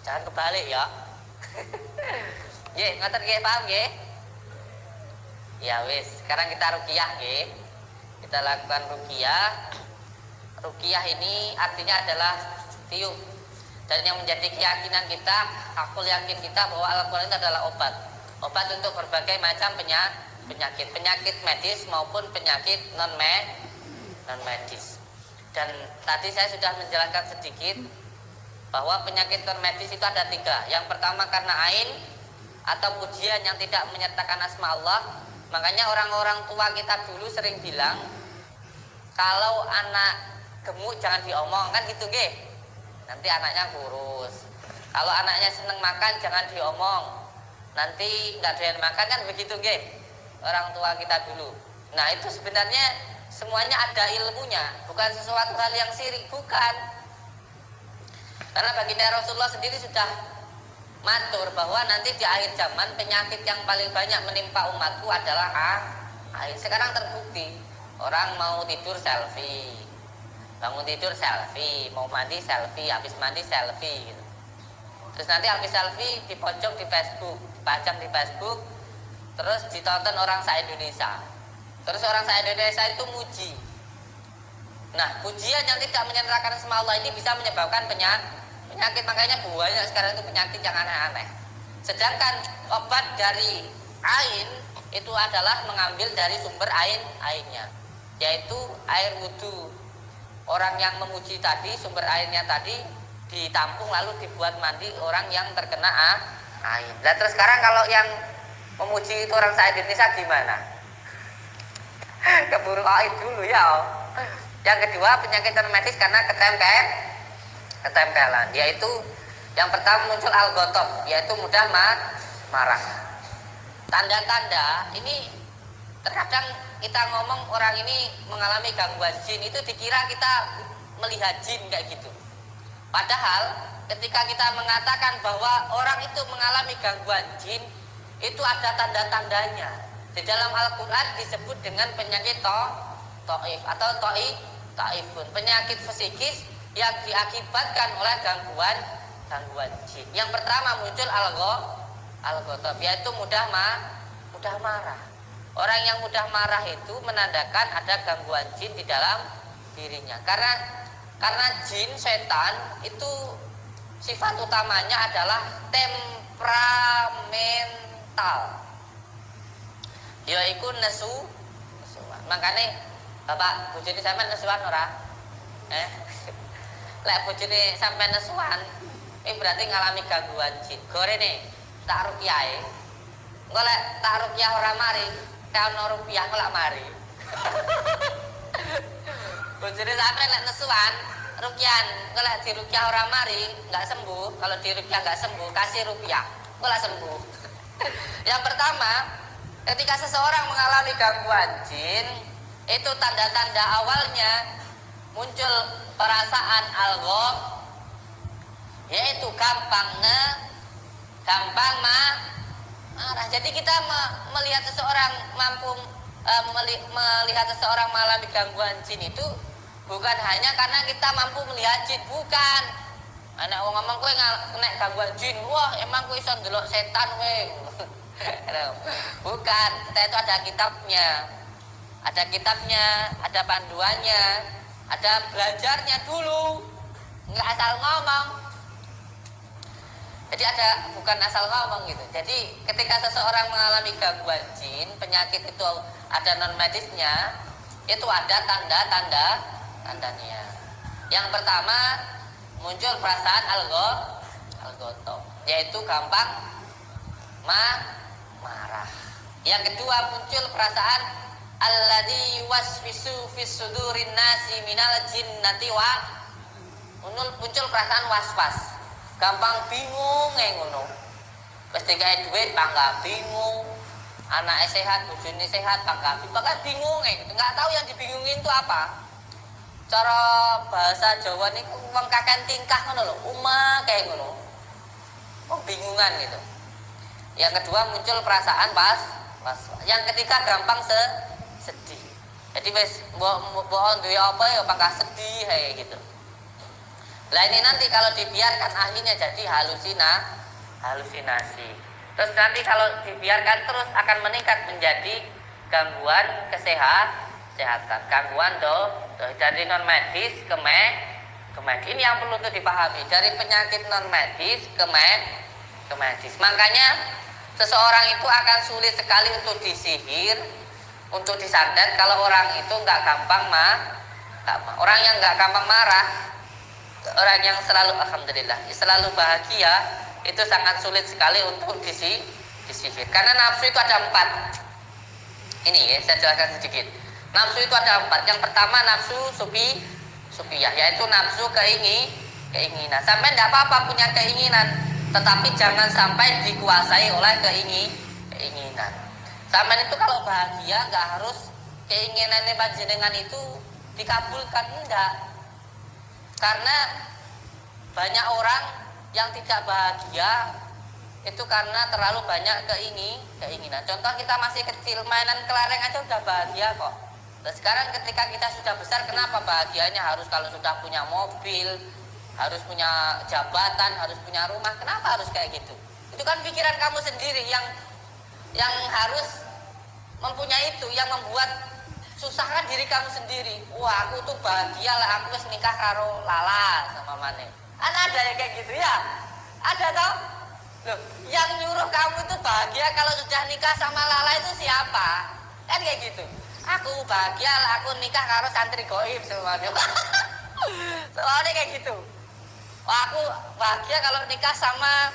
Jangan kebalik ya. Nggih, ngoten nggih, paham nggih? Ya wis, sekarang kita ruqyah nggih. Kita lakukan ruqyah. Ruqyah ini artinya adalah tiup. Dan yang menjadi keyakinan kita, akul yakin kita bahwa Al-Qur'an itu adalah obat. Obat untuk berbagai macam penyakit, penyakit medis maupun penyakit non medis. Dan tadi saya sudah menjelaskan sedikit bahwa penyakit non medis itu ada 3. Yang pertama karena ain atau pujian yang tidak menyertakan asma Allah. Makanya orang-orang tua kita dulu sering bilang, kalau anak gemuk jangan diomong, kan gitu nggih. Nanti anaknya kurus. Kalau anaknya seneng makan jangan diomong, nanti nggak doyan makan, kan begitu nggih. Orang tua kita dulu. Nah, itu sebenarnya semuanya ada ilmunya, bukan sesuatu hal yang syirik, bukan. Karena baginda Rasulullah sendiri sudah matur bahwa nanti di akhir zaman penyakit yang paling banyak menimpa umatku adalah ain. Sekarang terbukti, orang mau tidur selfie, bangun tidur selfie, mau mandi selfie, habis mandi selfie gitu. Terus nanti habis selfie dipojok di Facebook, dipajang di Facebook, terus ditonton orang se-Indonesia. Terus orang se-Indonesia itu muji. Nah, pujian yang tidak menyenangkan asma Allah ini bisa menyebabkan penyakit. Makanya banyak sekarang itu penyakit yang aneh-aneh. Sedangkan obat dari ain itu adalah mengambil dari sumber ainnya, yaitu air wudu. Orang yang memuji tadi, sumber airnya tadi ditampung lalu dibuat mandi orang yang terkena ain. Nah, terus sekarang kalau yang memuji itu orang se-Indonesia gimana? Keburu ain dulu ya. Yang kedua penyakit non medis karena ketempelan, yaitu yang pertama muncul al-ghotob, yaitu mudah marah. Tanda-tanda ini terkadang kita ngomong orang ini mengalami gangguan jin, itu dikira kita melihat jin kayak gitu. Padahal ketika kita mengatakan bahwa orang itu mengalami gangguan jin, itu ada tanda-tandanya. Di dalam Al-Quran disebut dengan penyakit ta'if atau ta'ifun, penyakit psikis yang diakibatkan oleh gangguan jin. Yang pertama muncul al-ghotob, yaitu mudah marah. Orang yang mudah marah itu menandakan ada gangguan jin di dalam dirinya. Karena jin, setan itu sifat utamanya adalah temperamental. Yaiku nesuan. Makanya Bapak bojone sampean nesuan ora? Lek bojone sampean nesuan, berarti ngalami gangguan jin. Gorene tak ruqyahe. Engko lek tak ruqyah ora mari, kaono rupiah kok lak mari. Bojone sampean lek nesuan, ruqyan, engko lek di ruqyah ora mari, enggak sembuh. Kalau di ruqyah enggak sembuh, kasih rupiah, engko lak sembuh. Yang pertama, ketika seseorang mengalami gangguan jin, itu tanda-tanda awalnya muncul perasaan alghob, yaitu gampang marah. Jadi kita melihat seseorang melihat seseorang mengalami gangguan jin itu bukan hanya karena kita mampu melihat jin, bukan. Anak wong ngomong kowe kena gangguan jin, wah emang kowe iso ndelok setan kowe. Bukan, kita itu ada kitabnya, ada panduannya, ada belajarnya dulu, nggak asal ngomong. Jadi bukan asal ngomong gitu. Jadi ketika seseorang mengalami gangguan jin, penyakit itu ada non medisnya, itu ada tandanya. Yang pertama muncul perasaan al-ghotob, yaitu gampang marah. Yang kedua muncul perasaan alladzi waswisu fis sudurin nasi minal jinnati wa muncul perasaan was-was, gampang bingung ngono. Wis dikae dhuwit bangga bingung, anak sehat, bojone sehat bangga bingung enggak tahu yang dibingungin itu apa. Cara bahasa Jawa niku wong kaken tingkah ngono lho, kayak ngono. Bingungan gitu. Yang kedua muncul perasaan was. Yang ketiga gampang sedih. Jadi wis mbok duwe apa ya bangga sedih kayak gitu. Lah ini nanti kalau dibiarkan akhirnya jadi halusinasi. Terus nanti kalau dibiarkan terus akan meningkat menjadi gangguan kesehatan, gangguan dari non medis ke medis. Ini yang perlu dipahami, dari penyakit non medis ke medis. Makanya seseorang itu akan sulit sekali untuk disihir, untuk disantet kalau orang itu nggak gampang orang yang nggak gampang marah, orang yang selalu alhamdulillah selalu bahagia, itu sangat sulit sekali untuk disihir. Karena nafsu itu ada 4. Ini ya, saya jelaskan sedikit. Nafsu itu ada 4. Yang pertama nafsu supiyah, yaitu nafsu keinginan. Sampai tidak apa-apa punya keinginan, tetapi jangan sampai dikuasai oleh keinginan. Sampai itu kalau bahagia nggak harus keinginannya panjenengan itu dikabulkan, enggak. Karena banyak orang yang tidak bahagia itu karena terlalu banyak keinginan. Contoh kita masih kecil, mainan kelereng aja udah bahagia kok. Nah, sekarang ketika kita sudah besar, kenapa bahagianya harus kalau sudah punya mobil, harus punya jabatan, harus punya rumah? Kenapa harus kayak gitu? Itu kan pikiran kamu sendiri yang harus mempunyai itu, yang membuat susahkan diri kamu sendiri. Wah, aku tuh bahagia lah, aku harus nikah karo Lala sama Mane. Ada ya kayak gitu ya? Ada toh? Loh, yang nyuruh kamu itu bahagia kalau sudah nikah sama Lala itu siapa? Kan kayak gitu. Aku bahagia lah, aku nikah karo santri goib semuanya. Soalnya kayak gitu. Wah, aku bahagia kalau nikah sama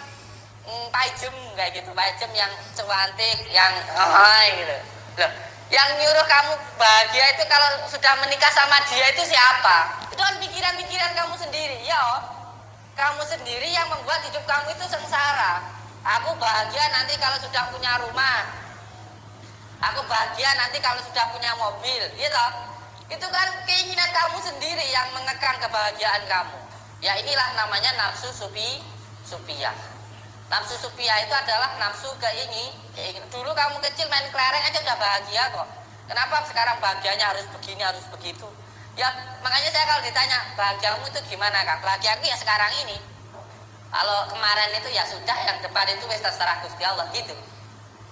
Pak Ijem kayak gitu. Pak Ijem yang cantik, yang gitu. Loh, yang nyuruh kamu bahagia itu kalau sudah menikah sama dia itu siapa? Itu kan pikiran-pikiran kamu sendiri, ya. Kamu sendiri yang membuat hidup kamu itu sengsara. Aku bahagia nanti kalau sudah punya rumah. Aku bahagia nanti kalau sudah punya mobil, gitu. Itu kan keinginan kamu sendiri yang mengekang kebahagiaan kamu. Ya inilah namanya nafsu supiyah. Nafsu supiyah itu adalah nafsu keinginan. Dulu kamu kecil main kelereng aja udah bahagia kok. Kenapa sekarang bahagianya harus begini, harus begitu? Ya makanya saya kalau ditanya bahagiamu itu gimana Kak? Bahagiaku ya sekarang ini. Kalau kemarin itu ya sudah, yang depan itu wis terserah Gusti Allah gitu.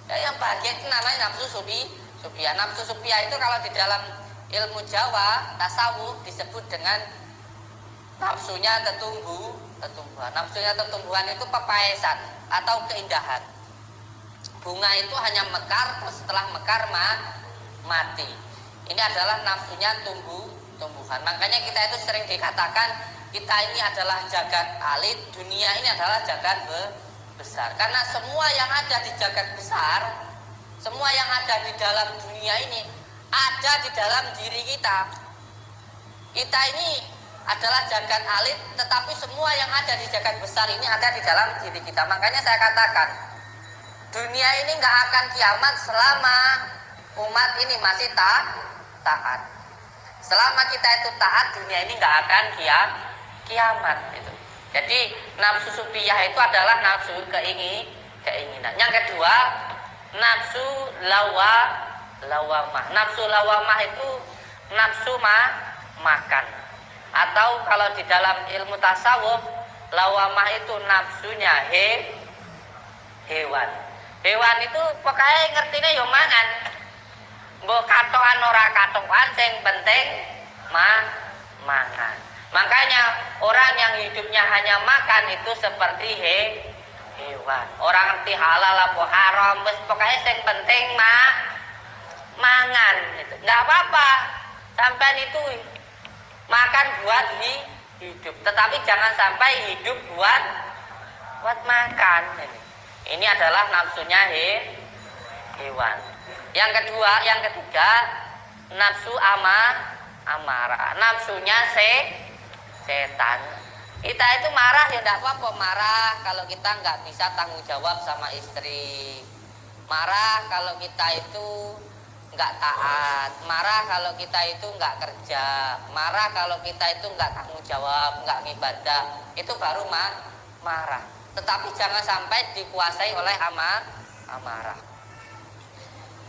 Ya, yang bahagia itu namanya nafsu supiyah. Nafsu supiyah itu kalau di dalam ilmu Jawa tasawuf disebut dengan nafsunya tetumbuhan. Nafsunya tetumbuhan itu pepaesan atau keindahan. Bunga itu hanya mekar, setelah mekar mati. Ini adalah nafsunya tumbuhan. Makanya kita itu sering dikatakan kita ini adalah jagat alit, dunia ini adalah jagat besar. Karena semua yang ada di jagat besar, semua yang ada di dalam dunia ini ada di dalam diri kita. Kita ini adalah jagat alit, tetapi semua yang ada di jagat besar ini ada di dalam diri kita. Makanya saya katakan, dunia ini nggak akan kiamat selama umat ini masih taat. Selama kita itu taat, dunia ini nggak akan kiamat. Gitu. Jadi nafsu supiyah itu adalah nafsu keinginan. Yang kedua, nafsu lawamah. Nafsu lawamah itu nafsu makan. Atau kalau di dalam ilmu tasawuf, lawamah itu nafsunya hewan. Hewan itu pokoknya ngertinya yo mangan. Mbok katokan ora katokan, sing penting mangan. Makanya orang yang hidupnya hanya makan itu seperti hewan. Orang ngerti halal apa haram, pokoknya sing penting mangan gitu. Enggak apa-apa. Sampai itu makan buat hidup, tetapi jangan sampai hidup buat makan. Ini adalah nafsunya hewan. Yang ketiga, nafsu amarah. Nafsunya setan. Kita itu marah ya tidak apa-apa, marah kalau kita nggak bisa tanggung jawab sama istri. Marah kalau kita itu nggak taat. Marah kalau kita itu nggak kerja. Marah kalau kita itu nggak tanggung jawab, nggak ibadah. Itu baru marah. Tetapi jangan sampai dikuasai oleh amarah.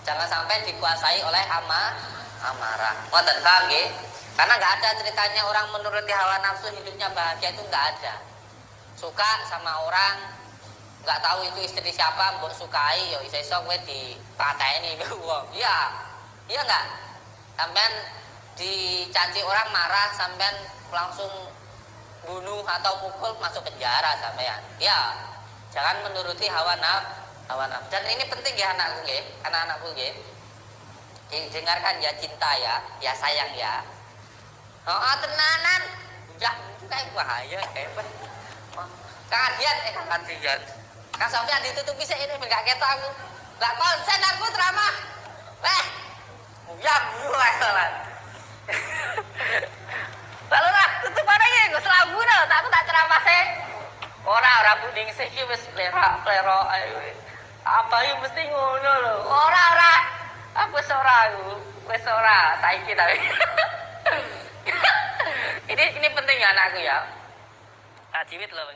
Jangan sampai dikuasai oleh amarah. Ngoten paham nggih? Karena nggak ada ceritanya orang menuruti hawa nafsu hidupnya bahagia, itu nggak ada. Suka sama orang, nggak tahu itu istri siapa, mbok sukai, yo iso kowe dipateni wong. Iya. Iya nggak? Sampean dicaci orang marah, sampean langsung bunuh atau pukul, masuk penjara sampean. Ya. Jangan menuruti hawa nafsu. Dan ini penting ya anakku nggih, anak-anakku nggih. Dengarkan ya, cinta ya, ya sayang ya. Oh, tenanan. Udah kayak bahaya hebat. Kang Adian, Kang Adian. Kang Sofian ditutupi sik ini enggak ketok aku. Enggak konsen aku ceramah. Uyam wae salat. Lalu lah tutup ana iki nggo selambu lho, aku tak ceramah sik. Ora buding sik iki wis plerak ae. Apa iki mesti ngono lho. Ora. Aku wis ora saiki tapi. Ini penting ya anakku ya. Nah, jiwit loh,